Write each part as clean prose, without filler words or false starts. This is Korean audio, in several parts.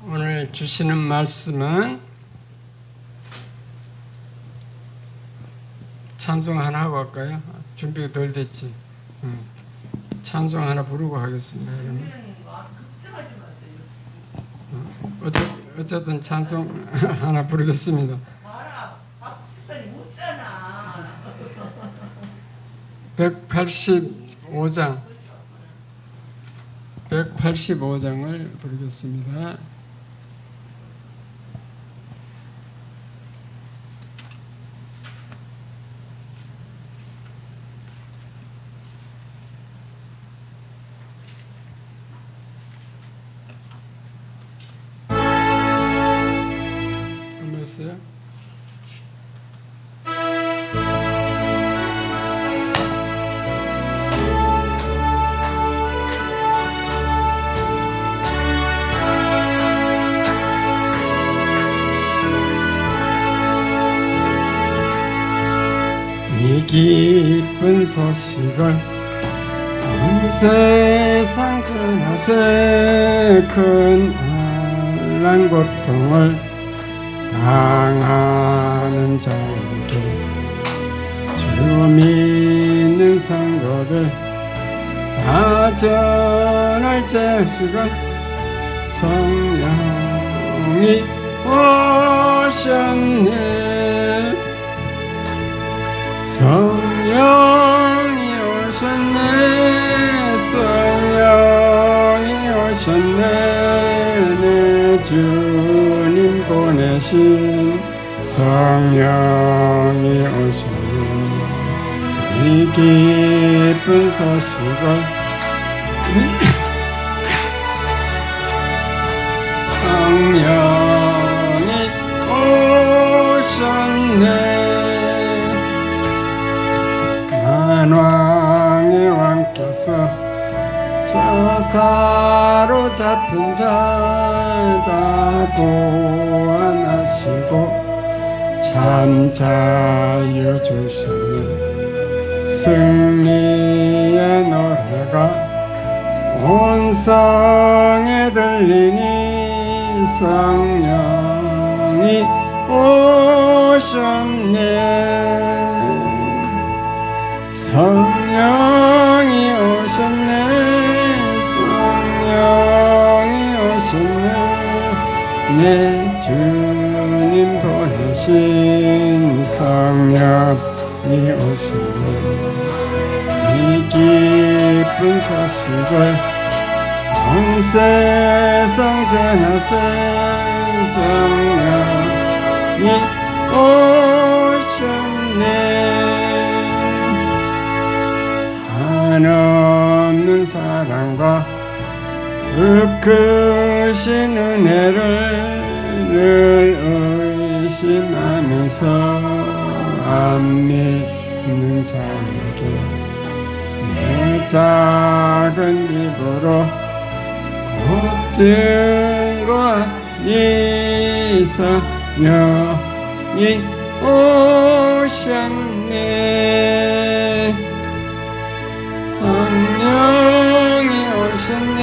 오늘 주시는 말씀은 찬송 하나 하고 할까요? 준비가 덜 됐지. 찬송 하나 부르고 하겠습니다. 어쨌든 찬송 하나 부르겠습니다. 185장 185장을 부르겠습니다. 들렸어요? 이 기쁜 소식을 온 세상 전하세. 큰 환난 고통을 당하는 자에게 주 믿는 성도들 다 전할 자식은 성령이 오셨네. 성령이 오셨네. 성령이 오셨네. 내 주님 보내신 성령이 오셨네. 이 기쁜 소식을 성령이 오셨네. 만왕의 왕께서 저 사로잡힌 자 다 구원하시고 참 자유 주시는 승리의 노래가 온 성에 들리니 성령이 오셨네. 성령이 오셨네. 성령이 오셨네. 내 주님 보내신 성령이 오셨네. 이 기쁜 소식을 온 세상 전하세. 성령이 오셨네. 한없는 사랑과 그 크신 은혜를 늘 의심하면서 안 믿는 자에게 내 작은 입으로 곧 증거하니 성령이 오셨네. 성령이 오셨네.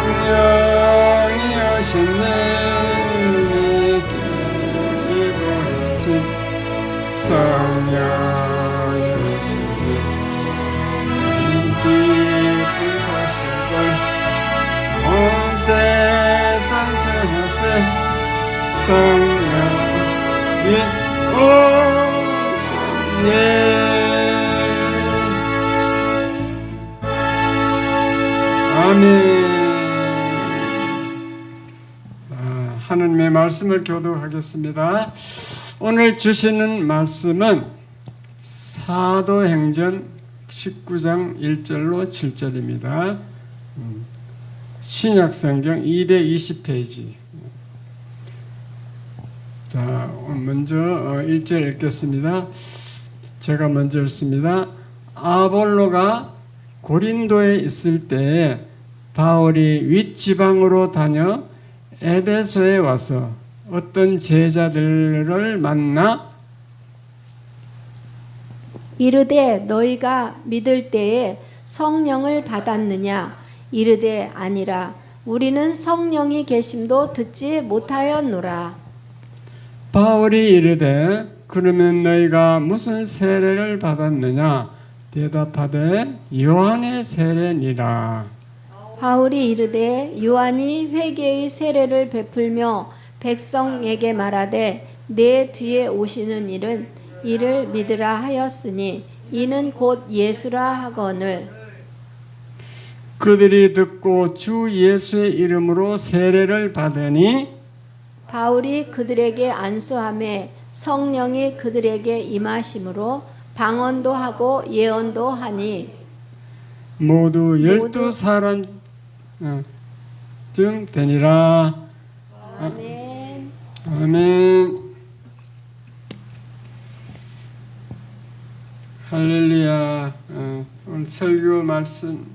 성령이 오셨네. 내게 보내신 성령이 오셨네. 이 기쁜 소식을 온 세상 전하세. 성령이 오셨네. 아멘. 하나님의 말씀을 교독하겠습니다. 오늘 주시는 말씀은 사도행전 19장 1절로 7절입니다. 신약성경 220페이지. 자, 먼저 1절 읽겠습니다. 제가 먼저 읽습니다. 아볼로가 고린도에 있을 때에 바울이 윗지방으로 다녀 에베소에 와서 어떤 제자들을 만나 이르되 너희가 믿을 때에 성령을 받았느냐? 이르되 아니라 우리는 성령이 계심도 듣지 못하였노라. 바울이 이르되 그러면 너희가 무슨 세례를 받았느냐? 대답하되 요한의 세례니라. 바울이 이르되 요한이 회개의 세례를 베풀며 백성에게 말하되 내 뒤에 오시는 이를 믿으라 하였으니 이는 곧 예수라 하거늘. 그들이 듣고 주 예수의 이름으로 세례를 받으니 바울이 그들에게 안수하매 성령이 그들에게 임하심으로 방언도 하고 예언도 하니 모두 12사람쯤 되니라. 아멘. 아멘. 할렐루야. 오늘 설교 말씀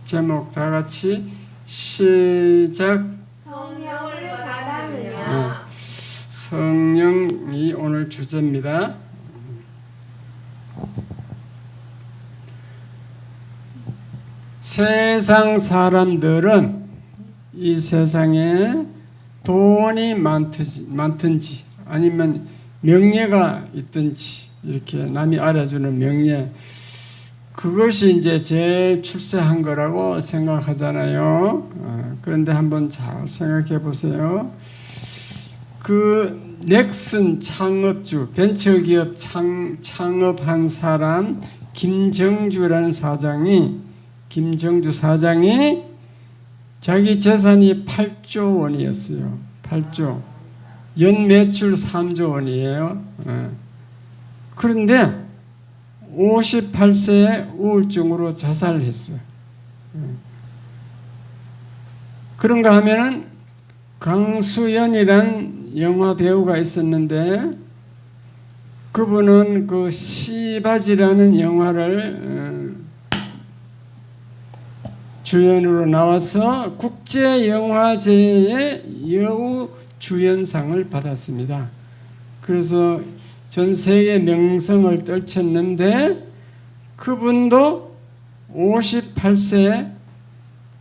제목 다 같이 시작. 성령을 받았느냐? 성령이 오늘 주제입니다. 세상 사람들은 이 세상에 돈이 많든지 아니면 명예가 있든지 이렇게 남이 알아주는 명예, 그것이 이제 제일 출세한 거라고 생각하잖아요. 그런데 한번 잘 생각해 보세요. 그 넥슨 창업주, 벤처기업 창업한 사람 김정주 사장이 자기 재산이 8조 원이었어요. 8조. 연 매출 3조 원이에요. 그런데 58세에 우울증으로 자살을 했어요. 그런가 하면은 강수연이란 영화 배우가 있었는데 그분은 그 시바지라는 영화를 주연으로 나와서 국제영화제의 여우 주연상을 받았습니다. 그래서 전 세계 명성을 떨쳤는데 그분도 58세에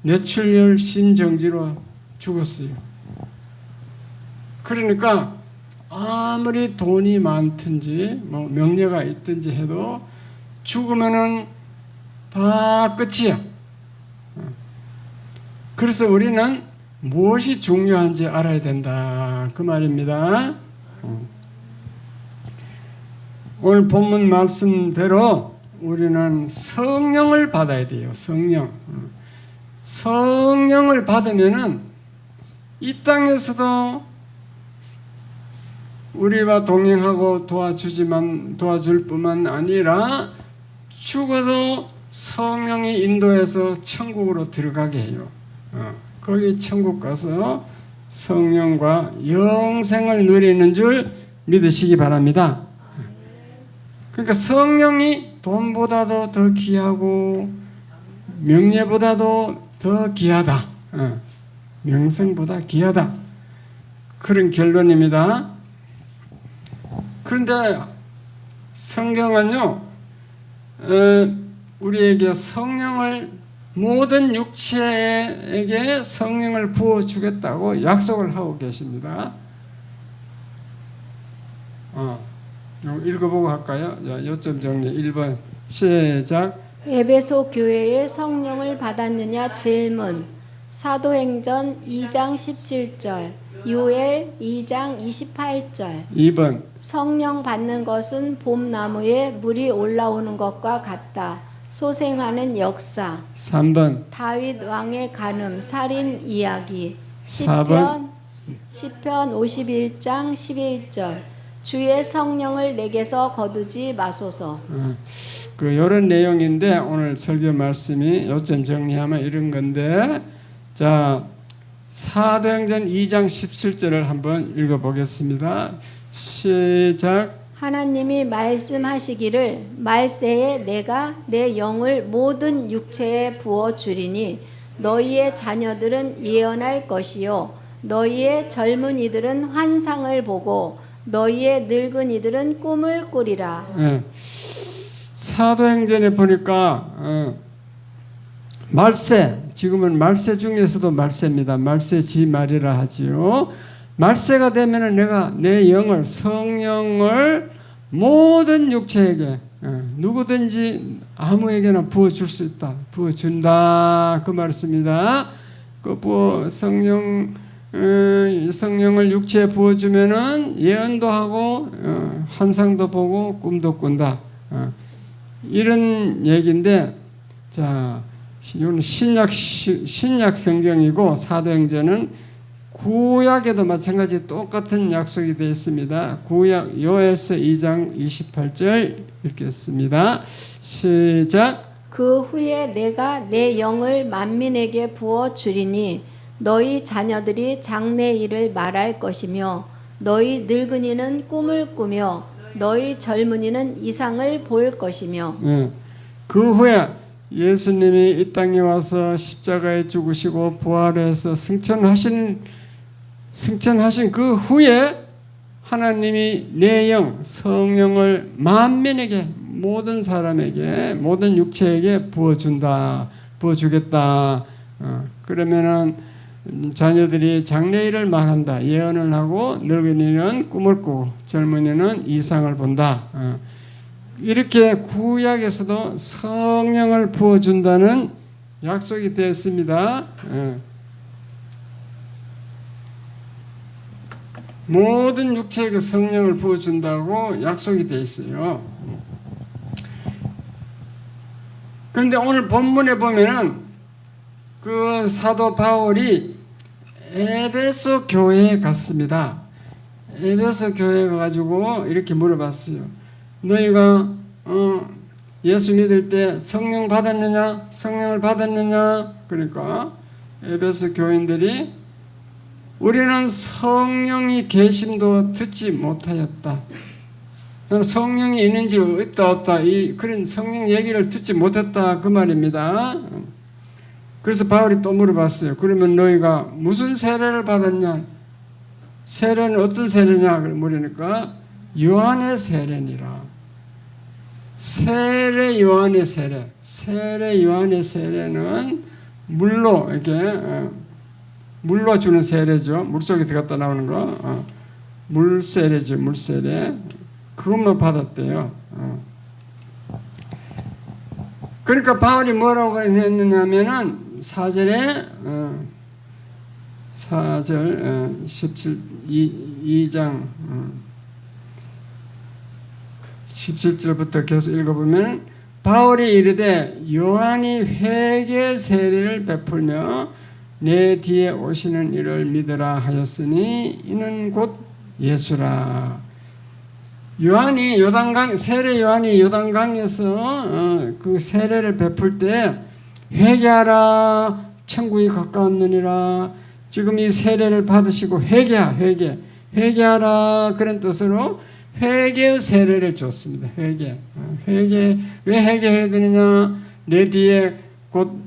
뇌출혈 심정지로 죽었어요. 그러니까 아무리 돈이 많든지 뭐 명예가 있든지 해도 죽으면은 다 끝이야. 그래서 우리는 무엇이 중요한지 알아야 된다, 그 말입니다. 오늘 본문 말씀대로 우리는 성령을 받아야 돼요. 성령을 받으면은 이 땅에서도 우리와 동행하고 도와줄 뿐만 아니라 죽어도 성령이 인도해서 천국으로 들어가게 해요. 거기 천국 가서 성령과 영생을 누리는 줄 믿으시기 바랍니다. 그러니까 성령이 돈보다도 더 귀하고 명예보다도 더 귀하다. 명성보다 귀하다. 그런 결론입니다. 그런데 성경은요, 우리에게 모든 육체에게 성령을 부어주겠다고 약속을 하고 계십니다. 읽어보고 할까요? 요점 정리 1번 시작. 에베소 교회에 성령을 받았느냐 질문. 사도행전 2장 17절, 요엘 2장 28절. 2번 성령 받는 것은 봄나무에 물이 올라오는 것과 같다. 소생하는 역사. 3번 다윗 왕의 간음, 살인 이야기. 4번 시편 51장 11절. 주의 성령을 내게서 거두지 마소서. 이런 내용인데 오늘 설교 말씀이 요점 정리하면 이런 건데, 자, 사도행전 2장 17절을 한번 읽어보겠습니다. 시작. 하나님이 말씀하시기를 말세에 내가 내 영을 모든 육체에 부어주리니 너희의 자녀들은 예언할 것이요 너희의 젊은이들은 환상을 보고 너희의 늙은이들은 꿈을 꾸리라. 사도행전에 보니까 말세, 지금은 말세 중에서도 말세입니다. 말세지 말이라 하지요. 말세가 되면은 내가 내 영을, 성령을 모든 육체에게 누구든지 아무에게나 부어줄 수 있다. 부어준다. 그 말씀입니다. 그 성령을 육체에 부어주면은 예언도 하고 환상도 보고 꿈도 꾼다. 이런 얘기인데, 자, 이건 신약 성경이고 사도행전은 구약에도 마찬가지 똑같은 약속이 되어 있습니다. 구약 요엘서 2장 28절 읽겠습니다. 시작. 그 후에 내가 내 영을 만민에게 부어 주리니 너희 자녀들이 장래 일을 말할 것이며 너희 늙은이는 꿈을 꾸며 너희 젊은이는 이상을 볼 것이며. 그 후에 예수님이 이 땅에 와서 십자가에 죽으시고 부활해서 승천하신 그 후에 하나님이 내 영, 성령을 만민에게, 모든 사람에게, 모든 육체에게 부어주겠다. 그러면은 자녀들이 장래일을 말한다. 예언을 하고 늙은이는 꿈을 꾸고 젊은이는 이상을 본다. 이렇게 구약에서도 성령을 부어준다는 약속이 되었습니다. 모든 육체에게 성령을 부어준다고 약속이 되어 있어요. 그런데 오늘 본문에 보면은 그 사도 바울이 에베소 교회에 갔습니다. 에베소 교회에 가가지고 이렇게 물어봤어요. 너희가 예수 믿을 때 성령 받았느냐? 성령을 받았느냐? 그러니까 에베소 교인들이 우리는 성령이 계심도 듣지 못하였다. 성령이 있는지 있다 없다 그런 성령 얘기를 듣지 못했다 그 말입니다. 그래서 바울이 또 물어봤어요. 그러면 너희가 무슨 세례를 받았냐? 세례는 어떤 세례냐? 물으니까 요한의 세례니라. 세례 요한의 세례. 세례 요한의 세례는 물로 이렇게 물로 주는 세례죠. 물속에 들어갔다 나오는 거. 물세례죠. 물세례. 그것만 받았대요. 그러니까 바울이 뭐라고 했느냐면은 4절 2장 17절부터 계속 읽어보면 바울이 이르되 요한이 회개 세례를 베풀며 내 뒤에 오시는 이를 믿으라 하였으니 이는 곧 예수라. 요한이 세례 요한이 요단강에서 그 세례를 베풀 때 회개하라 천국이 가까웠느니라. 지금 이 세례를 받으시고 회개하라 그런 뜻으로 회개의 세례를 줬습니다. 회개. 왜 회개해야 되느냐? 내 뒤에 곧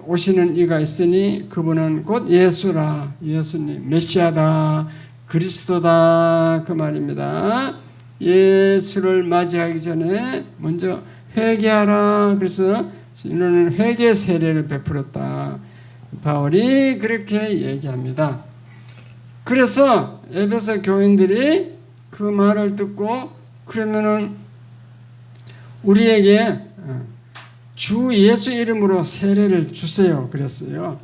오시는 이가 있으니 그분은 곧 예수라. 예수님 메시아다. 그리스도다. 그 말입니다. 예수를 맞이하기 전에 먼저 회개하라. 그래서 이는 회개 세례를 베풀었다. 바울이 그렇게 얘기합니다. 그래서 에베소 교인들이 그 말을 듣고 그러면은 우리에게 주 예수 이름으로 세례를 주세요. 그랬어요.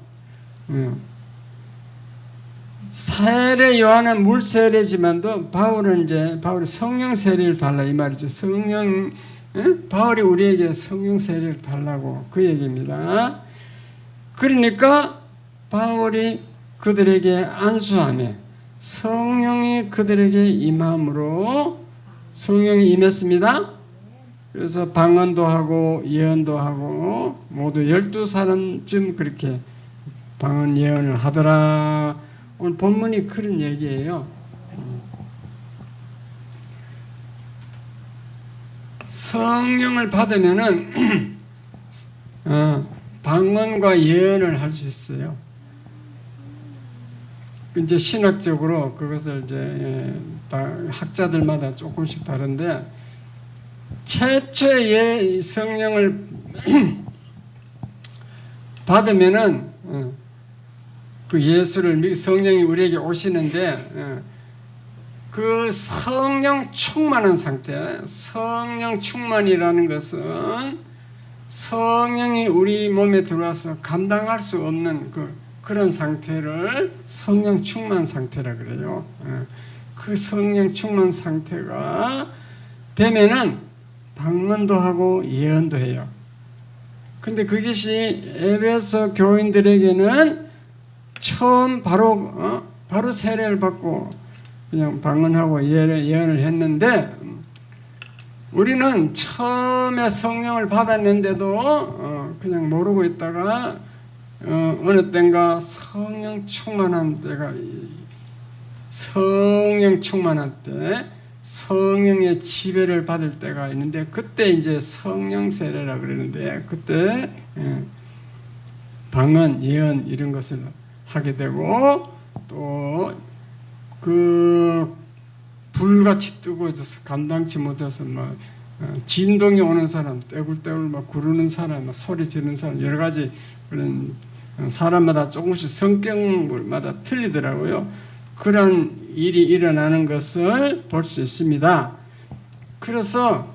세례 요한은 물 세례지만도 바울이 성령 세례를 달라 이 말이죠. 바울이 우리에게 성령 세례를 달라고 그 얘기입니다. 그러니까 바울이 그들에게 안수하며 성령이 그들에게 임함으로 성령이 임했습니다. 그래서 방언도 하고 예언도 하고 모두 12사람쯤 그렇게 방언 예언을 하더라. 오늘 본문이 그런 얘기예요. 성령을 받으면은 방언과 예언을 할 수 있어요. 이제 신학적으로 그것을 이제 학자들마다 조금씩 다른데 최초의 성령을 받으면은 그 예수를 성령이 우리에게 오시는데 그 성령 충만한 상태, 성령 충만이라는 것은 성령이 우리 몸에 들어와서 감당할 수 없는 그런 상태를 성령 충만 상태라 그래요. 그 성령 충만 상태가 되면은 방언도 하고 예언도 해요. 근데 그것이 에베소 교인들에게는 처음 바로 세례를 받고 그냥 방언하고 예언을 했는데, 우리는 처음에 성령을 받았는데도 그냥 모르고 있다가 어느 때인가 성령 충만한 때가, 성령 충만한 때 성령의 지배를 받을 때가 있는데, 그때 이제 성령 세례라 그러는데, 그때 방언, 예언 이런 것을 하게 되고, 또 그 불같이 뜨거워져서 감당치 못해서 막 진동이 오는 사람, 떼굴떼굴 막 구르는 사람, 막 소리 지르는 사람, 여러 가지 그런 사람마다 조금씩 성격마다 틀리더라고요. 그런 일이 일어나는 것을 볼 수 있습니다. 그래서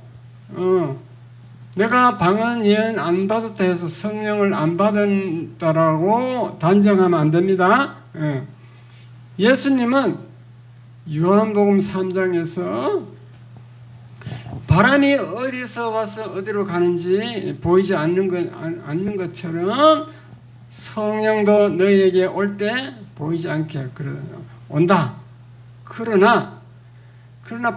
내가 방언 예언 안 받았다 해서 성령을 안 받았다라고 단정하면 안 됩니다. 예수님은 요한복음 3장에서 바람이 어디서 와서 어디로 가는지 보이지 않는 것처럼 성령도 너희에게 올 때 보이지 않게 온다. 그러나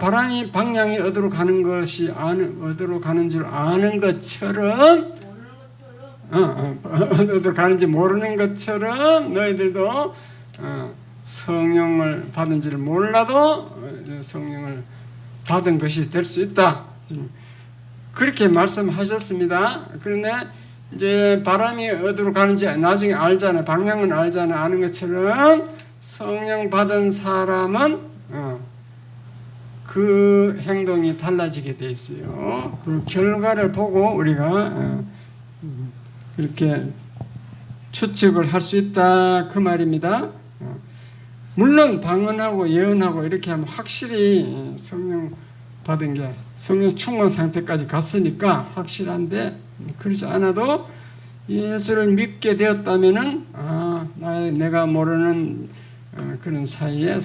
바람이 방향이 어디로 가는 것이 어디로 가는 줄 아는 것처럼, 어디로 가는지 모르는 것처럼 너희들도 성령을 받은지를 몰라도 성령을 받은 것이 될 수 있다. 그렇게 말씀하셨습니다. 그런데 이제 바람이 어디로 가는지 나중에 알잖아요. 방향은 알잖아요. 아는 것처럼 성령 받은 사람은 그 행동이 달라지게 돼 있어요. 그 결과를 보고 우리가 그렇게 추측을 할 수 있다, 그 말입니다. 물론 방언하고 예언하고 이렇게 하면 확실히 성령 받은 게 성령 충만 상태까지 갔으니까 확실한데, 그렇지 않아도 예수를 믿게 되었다면은 내가 모르는 그런 사이에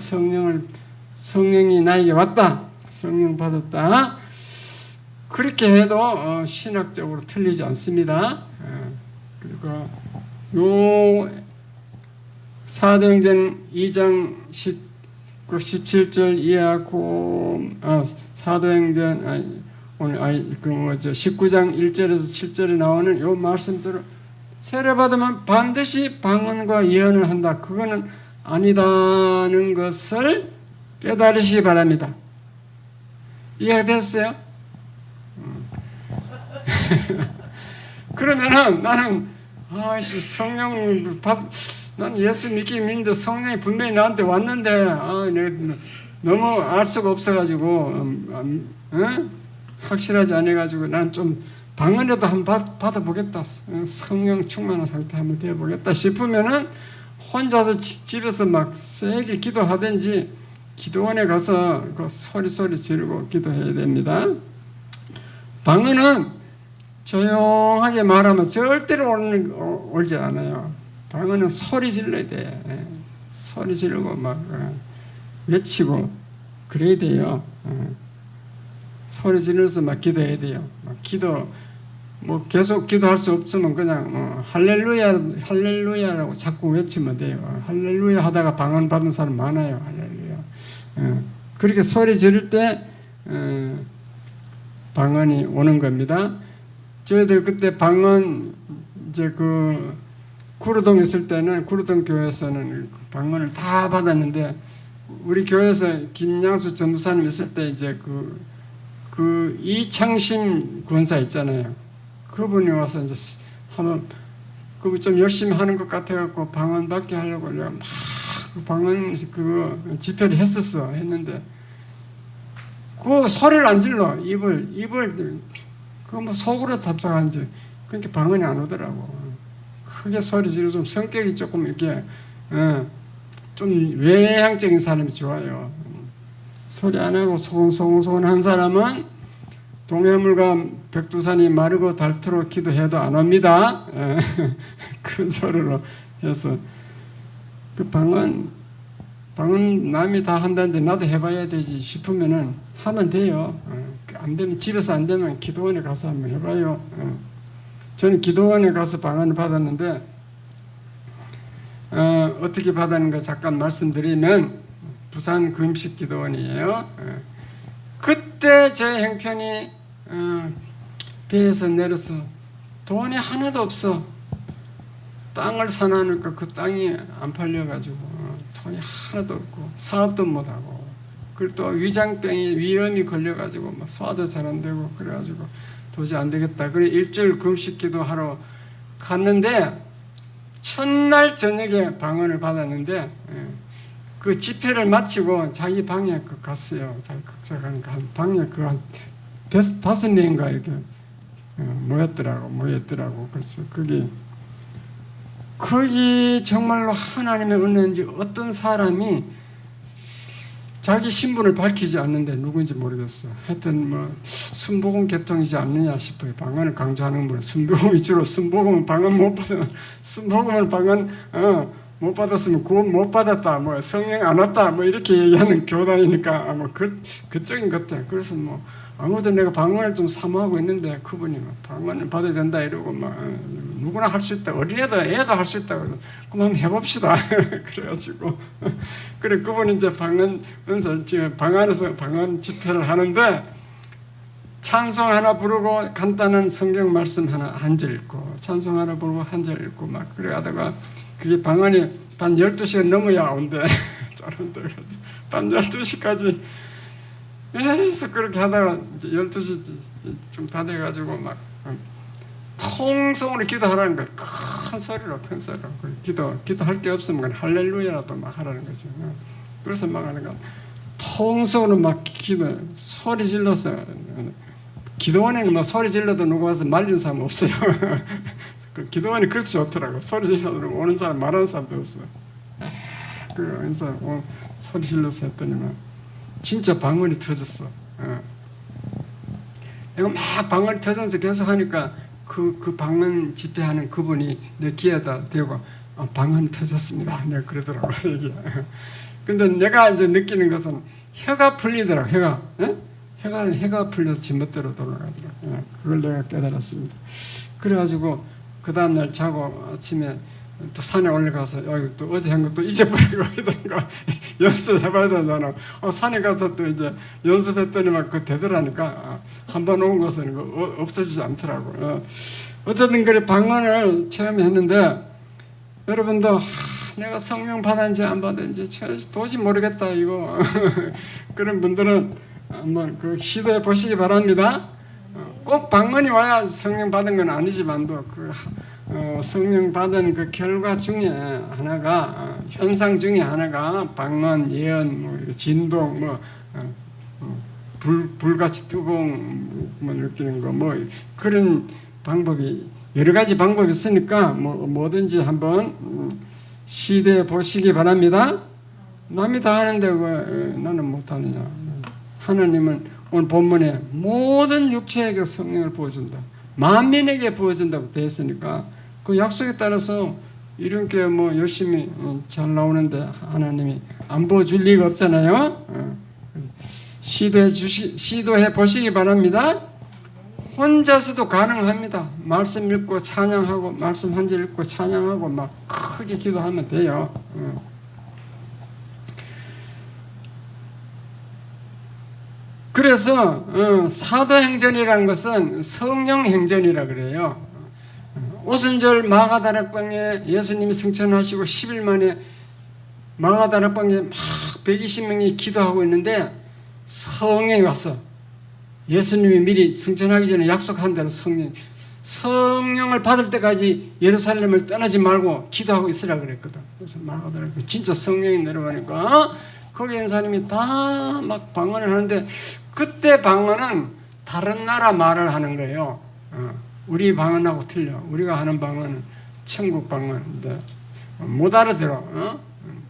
성령이 나에게 왔다, 성령 받았다, 그렇게 해도 신학적으로 틀리지 않습니다. 그리고 요 사도행전 2장 17절 이하고 사도행전 오늘 19장 1절에서 7절에 나오는 요 말씀대로 세례 받으면 반드시 방언과 예언을 한다, 그거는 아니다는 것을 깨달으시기 바랍니다. 이해가 됐어요? 그러면은 나는 성령 난 예수 믿긴 믿는데 성령이 분명히 나한테 왔는데 내가 너무 알 수가 없어가지고 확실하지 않아가지고 난 좀 방언이라도 한번 받아보겠다, 성령 충만한 상태 한번 되어보겠다 싶으면은 혼자서 집에서 막 세게 기도하든지 기도원에 가서 그 소리 지르고 기도해야 됩니다. 방언은 조용하게 말하면 절대로 옳지 않아요. 방언은 소리 질러야 돼. 소리 지르고 막 외치고 그래야 돼요. 소리 지르면서 막 기도해야 돼요. 계속 기도할 수 없으면 그냥 할렐루야라고 자꾸 외치면 돼요. 할렐루야 하다가 방언 받은 사람 많아요. 할렐루야. 그렇게 소리 지를 때 방언이 오는 겁니다. 저희들 그때 방언 이제 구로동에 있을 때는 구로동 교회에서는 방언을 다 받았는데, 우리 교회에서 김양수 전도사님 있을 때 이제 그 이창심 권사 있잖아요. 그분이 와서 이제 한번 그분 좀 열심히 하는 것 같아갖고 방언 받게 하려고 내가 막 방언 집회를 했는데 그 소리를 안 질러. 입을 속으로 답답한지 그러니까 방언이 안 오더라고. 크게 소리 지르고 좀 성격이 조금 이렇게 좀 외향적인 사람이 좋아요. 소리 안 하고 소곤소곤한 사람은 동해물과 백두산이 마르고 닳도록 기도해도 안 옵니다. 큰 소리로 해서 그 방언 남이 다 한다는데 나도 해봐야 되지 싶으면은 하면 돼요. 안 되면 집에서 안 되면 기도원에 가서 한번 해봐요. 저는 기도원에 가서 방언을 받았는데 어떻게 받았는가 잠깐 말씀드리면 부산 금식 기도원이에요. 그때 저의 형편이 배에서 내려서 돈이 하나도 없어. 땅을 사놔놓으니까 그 땅이 안 팔려가지고 돈이 하나도 없고 사업도 못하고 그리고 또 위장병이 위염이 걸려가지고 막 소화도 잘 안 되고 그래가지고 도저히 안 되겠다. 그래 일주일 금식 기도하러 갔는데 첫날 저녁에 방언을 받았는데 그 집회를 마치고 자기 방에 갔어요. 자기 각자 간 방에 한 5명인가 이렇게 모였더라고. 그래서 거기 정말로 하나님의 은혜인지 어떤 사람이 자기 신분을 밝히지 않는데 누구인지 모르겠어. 하여튼 뭐 순복음 계통이지 않느냐 싶어요. 방언을 강조하는 분은 순복음이 주로 순복음은 방언 못 받으면 순복음을 방언 못 받았으면 구원 못 받았다, 뭐 성령 안 왔다, 뭐 이렇게 얘기하는 교단이니까 뭐 그쪽인 것 같아. 그래서 뭐 아무도 내가 방언을 좀 사모하고 있는데 그분이 막 방언을 받아야 된다 이러고 막 누구나 할 수 있다, 어린애도 애도 할 수 있다. 그럼 한번 해봅시다. 그래가지고 그래 그분이 이제 방언 은사 지금 방언에서 방언 집회를 하는데 찬송 하나 부르고 간단한 성경 말씀 하나 한 절 읽고 찬송 하나 부르고 한 절 읽고 막 그래 하다가 그게 방언이 한 12시가 넘어야 온대. 저런데 밤 12시까지 계속 그렇게 하다가 12시 좀 다 돼가지고 막 통성으로 기도하라는 거야. 큰 소리로. 기도할 게 없으면 할렐루야라도 막 하라는 거죠. 그래서 막 하는 거야. 통성으로 막 소리 질러서 기도원에는 뭐 소리 질러도 누구 와서 말리는 사람 없어요. 그 기도원이 그렇지 좋더라고. 소리 질러도 오는 사람 말하는 사람도 없어. 그래서 소리 질러서 했더니만 진짜 방언이 터졌어. 내가 막 방언이 터져서 계속 하니까 그 방언 집회하는 그분이 내 귀에다 대고 방언이 터졌습니다. 내가 그러더라고. 근데 내가 이제 느끼는 것은 혀가 풀리더라고. 혀가 풀려서 지멋대로 돌아가더라고. 그걸 내가 깨달았습니다. 그래가지고 그 다음날 자고 아침에 또 산에 올라가서 또 어제 한 것도 잊어버리고 이런가 연습해봐야 되잖아. 산에 가서 또 이제 연습했더니만 그 되더라니까 한 번 온 것은 없어지지 않더라고. 어쨌든 그래 방언을 처음에 했는데 여러분도 내가 성령 받았는지 안 받았는지 도저히 모르겠다 이거 그런 분들은 한번 그 시도해 보시기 바랍니다. 꼭 방언이 와야 성령 받은 건 아니지만도 성령 받은 그 결과 중에 하나가 현상 중에 하나가 방언, 예언, 뭐 진동, 불같이 뜨거운 느끼는 거 그런 방법이 여러 가지 방법이 있으니까 뭐든지 한번 시도해 보시기 바랍니다. 남이 다 하는데 왜 나는 못하느냐? 하나님은 오늘 본문에 모든 육체에게 성령을 부어준다. 만민에게 부어준다고 되어 있으니까 그 약속에 따라서 이렇게 열심히 잘 나오는데 하나님이 안 부어줄 리가 없잖아요. 시도해 보시기 바랍니다. 혼자서도 가능합니다. 말씀 읽고 찬양하고 말씀 한 절 읽고 찬양하고 막 크게 기도하면 돼요. 그래서 사도행전이라는 것은 성령행전이라 그래요. 오순절 마가다락방에 예수님이 승천하시고 10일 만에 마가다락방에 막 120명이 기도하고 있는데 성령이 왔어. 예수님이 미리 승천하기 전에 약속한 대로 성령을 받을 때까지 예루살렘을 떠나지 말고 기도하고 있으라 그랬거든. 그래서 마가다락방에 진짜 성령이 내려가니까 거기 있는 사람이 다 막 방언을 하는데 그때 방언은 다른 나라 말을 하는 거예요. 우리 방언하고 틀려. 우리가 하는 방언은 천국 방언인데 못 알아들어.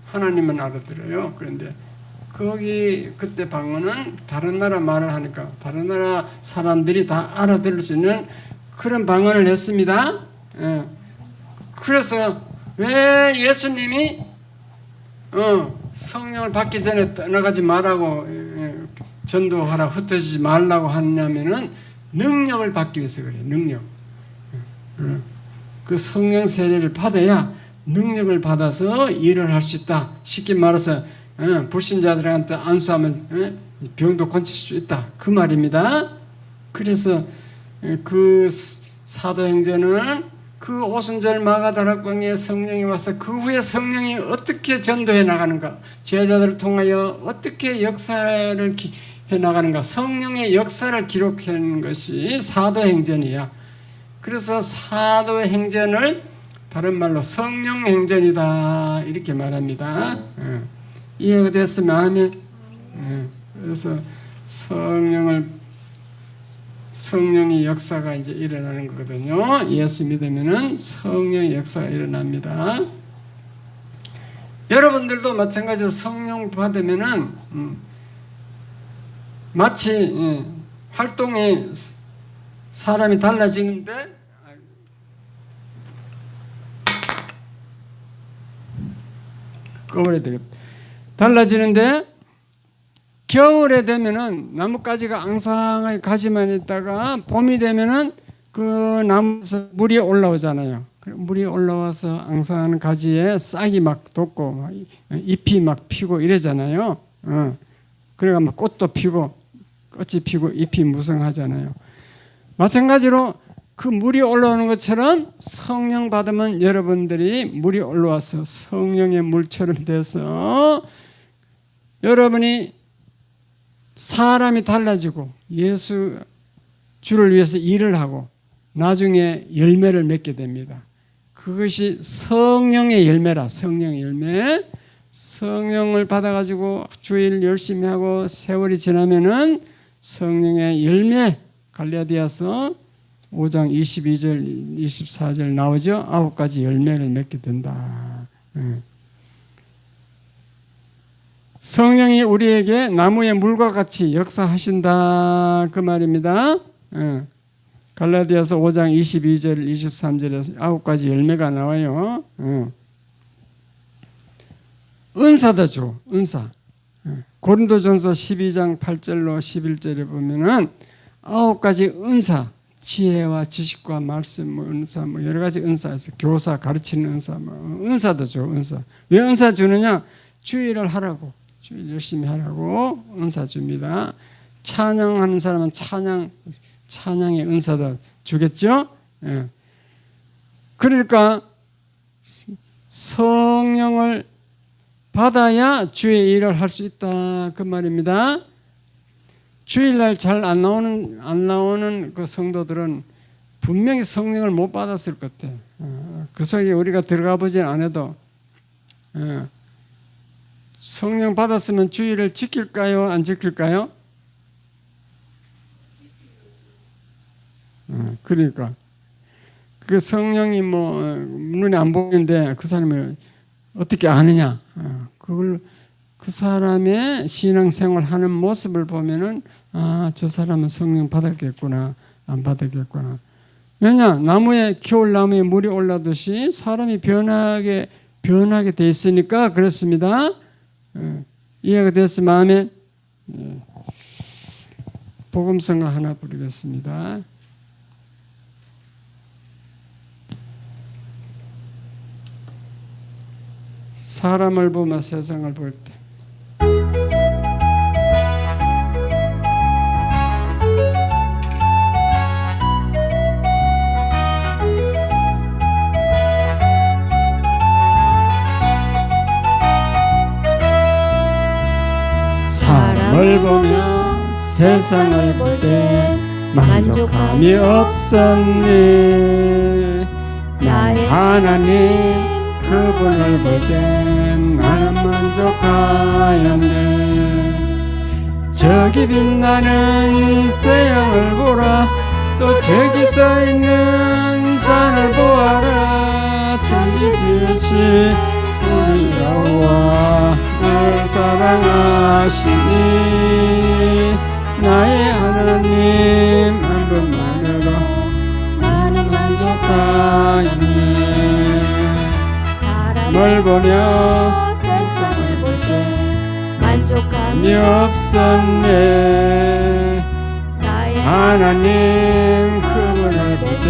하나님은 알아들어요. 그런데 거기 그때 방언은 다른 나라 말을 하니까 다른 나라 사람들이 다 알아들을 수 있는 그런 방언을 했습니다. 그래서 왜 예수님이 성령을 받기 전에 떠나가지 말라고 전도하라 흩어지지 말라고 하냐면은 능력을 받기 위해서 그래요. 능력. 그 성령 세례를 받아야 능력을 받아서 일을 할 수 있다. 쉽게 말해서 불신자들한테 안수하면 병도 고칠 수 있다. 그 말입니다. 그래서 그 사도행전은 그 오순절 마가다락방에 성령이 와서 그 후에 성령이 어떻게 전도해 나가는가, 제자들을 통하여 어떻게 역사를 해 나가는가, 성령의 역사를 기록하는 것이 사도행전이야. 그래서 사도행전을 다른 말로 성령행전이다 이렇게 말합니다. 이해가 됐으면 아멘. 그래서 성령의 역사가 이제 일어나는 거거든요. 예수 믿으면은 성령의 역사가 일어납니다. 여러분들도 마찬가지로 성령 받으면은 마치 활동이 사람이 달라지는데 꺼버려야 되겠다. 달라지는데 겨울에 되면은 나뭇가지가 앙상하게 가지만 있다가 봄이 되면은 그 나무에서 물이 올라오잖아요. 물이 올라와서 앙상한 가지에 싹이 막 돋고 막 잎이 막 피고 이러잖아요. 그래가 막 꽃도 피고 꽃이 피고 잎이 무성하잖아요. 마찬가지로 그 물이 올라오는 것처럼 성령 받으면 여러분들이 물이 올라와서 성령의 물처럼 돼서 여러분이 사람이 달라지고 예수 주를 위해서 일을 하고 나중에 열매를 맺게 됩니다. 그것이 성령의 열매라. 성령의 열매. 성령을 받아가지고 주일 열심히 하고 세월이 지나면은 성령의 열매, 갈라디아서 5장 22절 24절 나오죠. 9가지 열매를 맺게 된다. 성령이 우리에게 나무의 물과 같이 역사하신다 그 말입니다. 갈라디아서 5장 22절 23절에서 9가지 열매가 나와요. 은사도 줘. 은사. 고린도전서 12장 8절로 11절에 보면은 9가지 은사, 지혜와 지식과 말씀, 은사, 여러 가지 은사에서 교사, 가르치는 은사, 은사도 줘. 은사. 왜 은사 주느냐? 주일을 하라고. 주일 열심히 하라고 은사 줍니다. 찬양하는 사람은 찬양의 은사도 주겠죠? 예. 그러니까 성령을 받아야 주의 일을 할 수 있다 그 말입니다. 주일날 잘 안 나오는 그 성도들은 분명히 성령을 못 받았을 것 같아. 그 속에 우리가 들어가 보지 않아도 성령 받았으면 주일을 지킬까요? 안 지킬까요? 그러니까 그 성령이 뭐 눈에 안 보이는데 그 사람을 어떻게 아느냐? 그걸 그 사람의 신앙생활 하는 모습을 보면은 저 사람은 성령 받았겠구나, 안 받았겠구나. 왜냐? 겨울 나무에 물이 올라듯이 사람이 변하게 돼 있으니까 그렇습니다. 이해가 됐으면 아멘. 복음성가 하나 부르겠습니다. 사람을 보며 세상을 볼 때 사람을 보며 세상을 볼 때 만족함이 없었네. 나의 하나님 그분을 볼 때 나는 만족하였네. 저기 빛나는 태양을 보라. 또 저기 서 있는 산을 보아라. 천지지으신 우리 여호와 나를 사랑하시니 나의 하나님 한 분만으로 나는 만족하였네. 뭘 보며 세상을 볼 때 만족함이 없었네. 나의 하나님 그분을 볼 때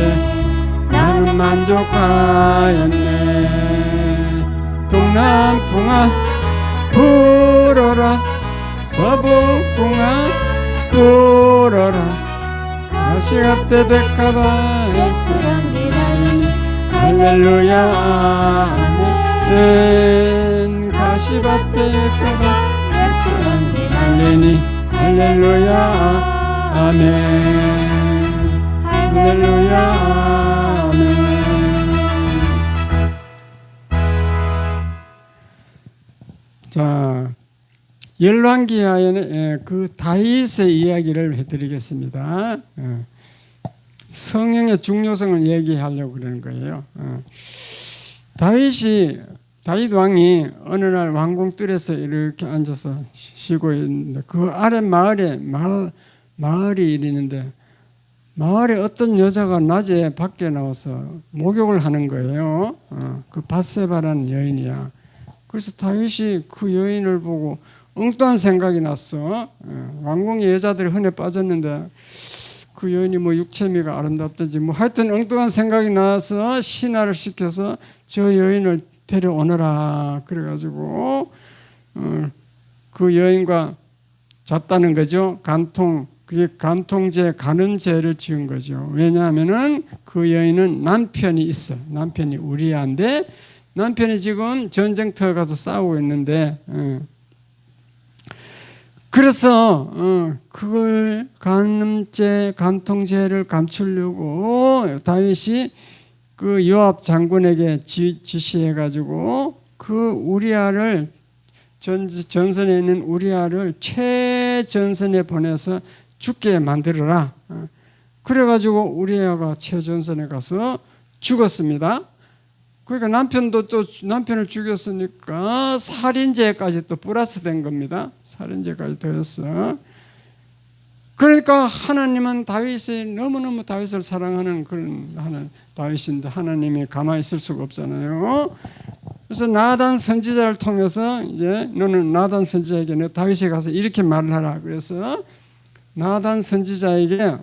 나는 만족하였네. 동남풍아 불어라 서북풍아 불어라 가시밭에 백합아 예수랑 기다리니 할렐루야 아멘. 가시밭에 백합아 예수랑 기다리니 할렐루야 아멘. 할렐루야 아멘. 자, 열왕기하에는 그 다윗의 이야기를 해드리겠습니다. 성령의 중요성을 얘기하려고 그러는 거예요. 다윗 왕이 어느 날 왕궁 뜰에서 이렇게 앉아서 쉬고 있는데 그 아래 마을이 있는데 마을에 어떤 여자가 낮에 밖에 나와서 목욕을 하는 거예요. 그 밧세바라는 여인이야. 그래서 다윗이 그 여인을 보고 엉뚱한 생각이 났어. 왕궁의 여자들이 흔해 빠졌는데 그 여인이 뭐 육체미가 아름답든지 뭐 하여튼 엉뚱한 생각이 나서 신하를 시켜서 저 여인을 데려오너라 그래가지고 그 여인과 잤다는 거죠. 그게 간음죄를 지은 거죠. 왜냐하면은 그 여인은 남편이 있어. 남편이 우리아인데 남편이 지금 전쟁터에 가서 싸우고 있는데 그래서 그걸 간통죄를 감추려고 다윗이 그 요압 장군에게 지시해가지고 그 우리아를 전선에 있는 우리아를 최전선에 보내서 죽게 만들어라. 그래가지고 우리아가 최전선에 가서 죽었습니다. 그러니까 남편을 죽였으니까 살인죄까지 또 플러스 된 겁니다. 살인죄까지 더했어. 그러니까 하나님은 너무너무 다윗을 사랑하는 그런 다윗인데 하나님이 가만히 있을 수가 없잖아요. 그래서 나단 선지자를 통해서 이제 너는 나단 선지자에게 다윗이 가서 이렇게 말을 하라. 그래서 나단 선지자에게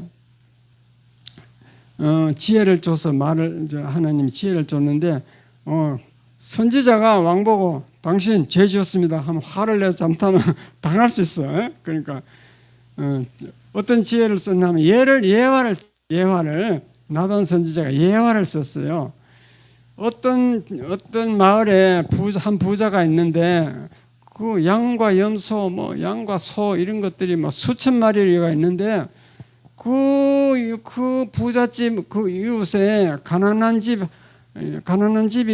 지혜를 줘서 하나님이 지혜를 줬는데 선지자가 왕보고 당신 죄 지었습니다 하면 화를 내서 잘못하면 당할 수 있어. 그러니까 어떤 지혜를 썼냐면 예화를 나단 선지자가 예화를 썼어요. 어떤 마을에 한 부자가 있는데 그 양과 염소 양과 소 이런 것들이 수천 마리가 있는데 그 부잣집 그 이웃에 가난한 집이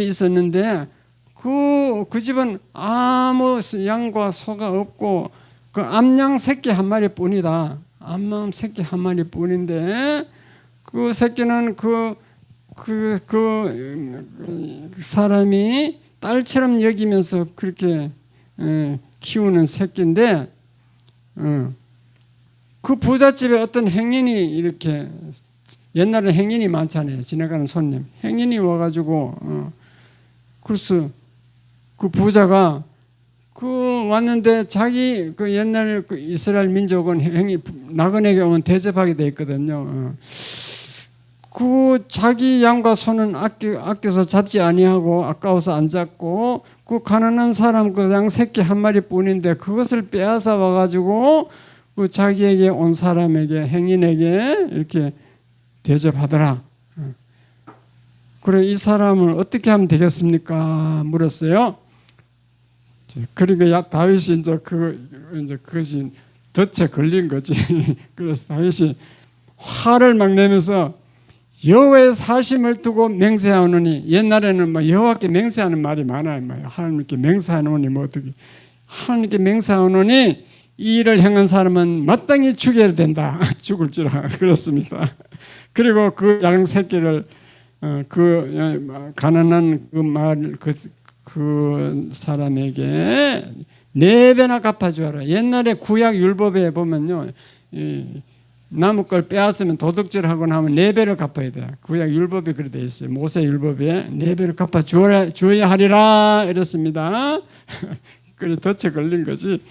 있었는데 그 집은 아무 양과 소가 없고 그 암양 새끼 한 마리뿐이다. 암양 새끼 한 마리뿐인데 그 새끼는 그 사람이 딸처럼 여기면서 그렇게 키우는 새끼인데 그 부잣집에 어떤 행인이 이렇게 옛날에 행인이 많잖아요. 지나가는 손님 행인이 와가지고 그래서 그 부자가 왔는데 자기 그 옛날 그 이스라엘 민족은 나그네에게 오면 대접하게 돼 있거든요. 그 자기 양과 소는 아껴서 잡지 아니하고 아까워서 안 잡고 그 가난한 사람 그 양 새끼 한 마리뿐인데 그것을 빼앗아 와가지고 그 자기에게 온 사람에게 행인에게 이렇게 대접하더라. 그래 이 사람을 어떻게 하면 되겠습니까? 물었어요. 그러니까 다윗이 이제 그것이 덫에 걸린 거지. 그래서 다윗이 화를 막 내면서 여호와의 사심을 두고 맹세하노니 옛날에는 여호와께 맹세하는 말이 많아요. 하나님께 맹세하노니 어떻게 하나님께 맹세하노니 이 일을 행한 사람은 마땅히 죽여야 된다. 죽을지라 그렇습니다. 그리고 그 양 새끼를 가난한 그 사람에게 4배나 갚아주어라. 옛날에 구약 율법에 보면요, 나무 걸 빼앗으면 도둑질하거나 하면 4배를 갚아야 돼요. 구약 율법에 그렇게 되어 있어요. 모세 율법에 4배를 갚아줘야 하리라 이랬습니다. 그래 덫에 걸린 거지.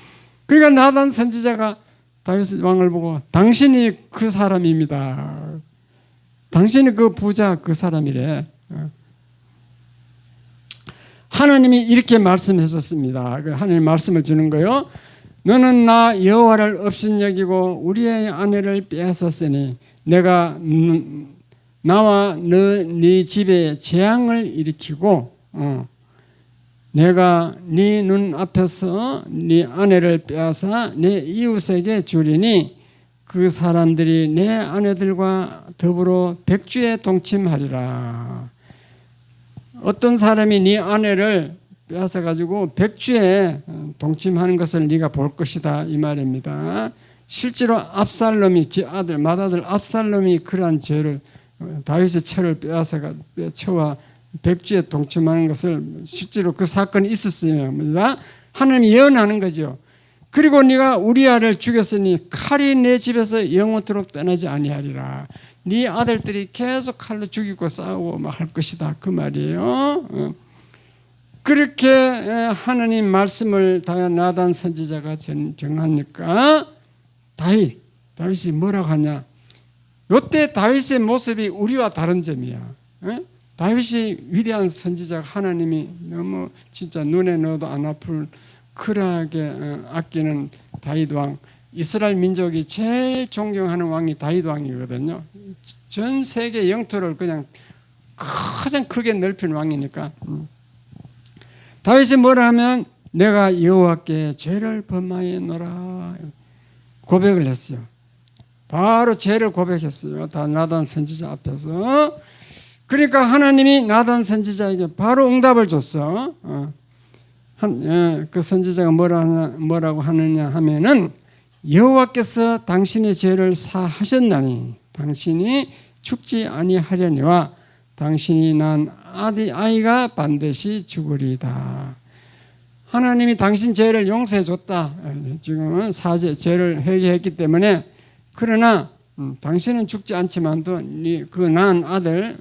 그러니까 나단 선지자가 다윗 왕을 보고 당신이 그 사람입니다. 당신이 그 부자 그 사람이래. 하나님이 이렇게 말씀했었습니다. 하나님 말씀을 주는 거예요. 너는 나 여호와를 업신여기고 우리의 아내를 빼앗았으니 내가 나와 네 집에 재앙을 일으키고 내가 네 눈 앞에서 네 아내를 빼앗아 내 이웃에게 주리니 그 사람들이 내 아내들과 더불어 백주에 동침하리라. 어떤 사람이 네 아내를 빼앗아 가지고 백주에 동침하는 것을 네가 볼 것이다 이 말입니다. 실제로 압살롬이 아들 맏아들 압살롬이 그러한 죄를 다윗의 처를 처와 백주에 동침하는 것을 실제로 그 사건이 있었습니다. 하나님이 예언하는 거죠. 그리고 네가 우리아를 죽였으니 칼이 내 집에서 영원토록 떠나지 아니하리라. 네 아들들이 계속 칼로 죽이고 싸우고 막 할 것이다 그 말이에요. 그렇게 하나님 말씀을 나단 선지자가 정하니까 다윗이 뭐라고 하냐? 이때 다윗의 모습이 우리와 다른 점이야. 다윗이 위대한 선지자가 하나님이 너무 진짜 눈에 넣어도 안 아플 쿨하게 아끼는 다윗 왕. 이스라엘 민족이 제일 존경하는 왕이 다윗 왕이거든요. 전 세계 영토를 그냥 가장 크게 넓힌 왕이니까. 다윗이 뭐라 하면 내가 여호와께 죄를 범하였노라 고백을 했어요. 바로 죄를 고백했어요. 다 나단 선지자 앞에서. 그러니까 하나님이 나단 선지자에게 바로 응답을 줬어. 그 선지자가 뭐라고 하느냐 하면은 여호와께서 당신의 죄를 사하셨나니 당신이 죽지 아니하려니와 당신이 난 아이가 반드시 죽으리다. 하나님이 당신 죄를 용서해 줬다. 지금은 죄를 회개했기 때문에. 그러나 당신은 죽지 않지만도 그 낳은 아들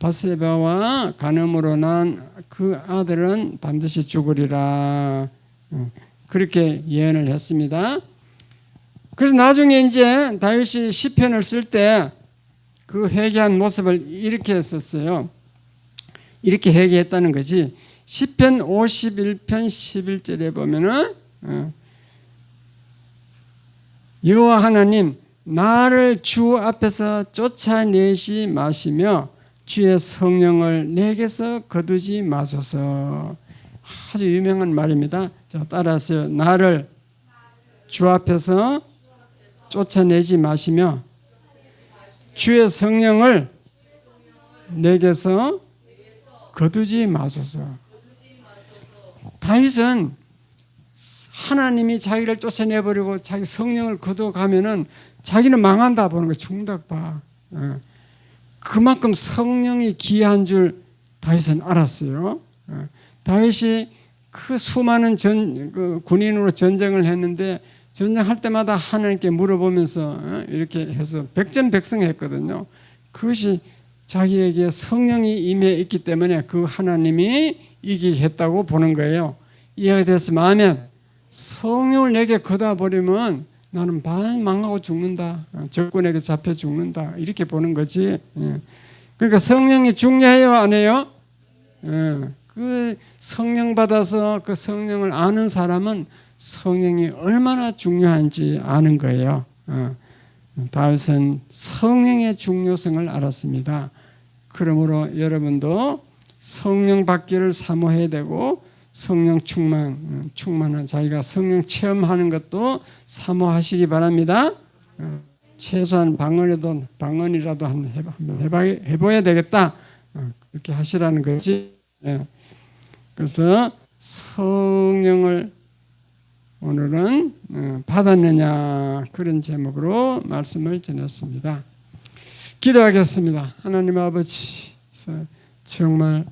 바세바와 간음으로 낳은 그 아들은 반드시 죽으리라. 그렇게 예언을 했습니다. 그래서 나중에 이제 다윗이 시편을 쓸 때 그 회개한 모습을 이렇게 했었어요. 이렇게 회개했다는 거지. 시편 51편 11절에 보면은 여호와 하나님 나를 주 앞에서 쫓아내지 마시며 주의 성령을 내게서 거두지 마소서. 아주 유명한 말입니다. 자, 따라하세요. 나를 주 앞에서 쫓아내지 마시며 주의 성령을 내게서 거두지 마소서. 다윗은 하나님이 자기를 쫓아내버리고 자기 성령을 거둬가면은 자기는 망한다 보는 거 죽는다 봐. 그만큼 성령이 귀한 줄 다윗은 알았어요. 다윗이 그 수많은 그 군인으로 전쟁을 했는데 전쟁할 때마다 하나님께 물어보면서 이렇게 해서 백전백승했거든요. 그것이 자기에게 성령이 임해 있기 때문에 그 하나님이 이기게 했다고 보는 거예요. 이해가 됐으면 아멘. 성령을 내게 거둬버리면 나는 망하고 죽는다. 적군에게 잡혀 죽는다. 이렇게 보는 거지. 그러니까 성령이 중요해요, 안 해요? 그 성령 받아서 그 성령을 아는 사람은 성령이 얼마나 중요한지 아는 거예요. 다윗은 성령의 중요성을 알았습니다. 그러므로 여러분도 성령 받기를 사모해야 되고 성령 충만한 자기가 성령 체험하는 것도 사모하시기 바랍니다. 최소한 방언이라도 한번 해봐야 되겠다. 그렇게 하시라는 거지. 그래서 성령을 오늘은 받았느냐 그런 제목으로 말씀을 전했습니다. 기도하겠습니다. 하나님 아버지, 정말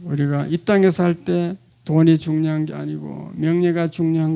우리가 이 땅에 살 때 돈이 중요한 게 아니고 명예가 중요한 게